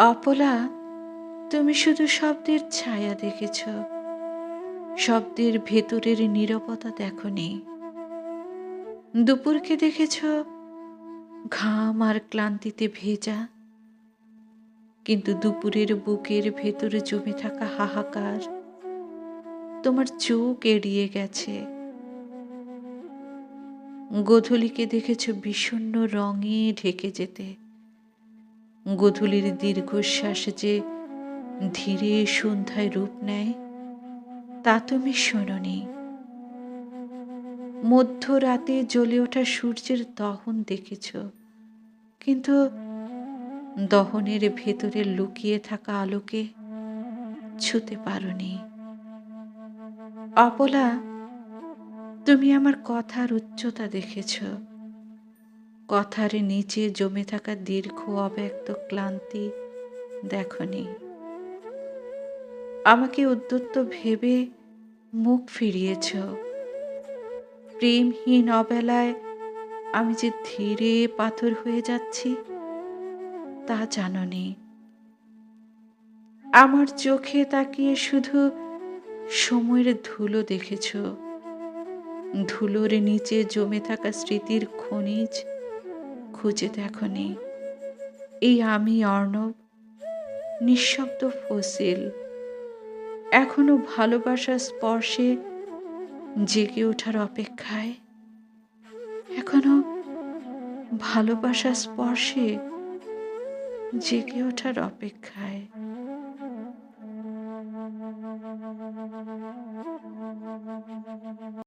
অপলা, তুমি শুধু শব্দের ছায়া দেখেছ, শব্দের ভেতরের নীরবতা দেখনি। দুপুরকে দেখেছ ঘাম আর ক্লান্তিতে ভেজা, কিন্তু দুপুরের বুকের ভেতরে জমে থাকা হাহাকার তোমার চোখ এড়িয়ে গেছে। গোধূলিকে দেখেছ বিষণ্ণ রঙে ঢেকে যেতে, গোধূলির দীর্ঘশ্বাস যে ধীরে সন্ধ্যায় রূপ নেয় তা তুমি শোনোনি। মধ্যরাতে জ্বলে ওঠা সূর্যের দহন দেখেছ, কিন্তু দহনের ভেতরে লুকিয়ে থাকা আলোকে ছুঁতে পারোনি। অপলা, তুমি আমার কথার উচ্চতা দেখেছ, কথার নিচে জমে থাকা দীর্ঘ অব্যক্ত ক্লান্তি দেখনি। আমাকে উদ্যত ভেবে মুখ ফিরিয়েছ। প্রেমহীন অবেলায় আমি যে ধীরে পাথর হয়ে যাচ্ছি তা জাননি। আমার চোখে তাকিয়ে শুধু সময়ের ধুলো দেখেছ, ধুলোর নিচে জমে থাকা স্মৃতির খনিজ খুঁজে দেখনি। এই আমি অর্ণব, নিঃশব্দ ফসিল, এখনো ভালোবাসার স্পর্শে জেগে ওঠার অপেক্ষায়, এখনো ভালোবাসার স্পর্শে জেগে ওঠার অপেক্ষায়।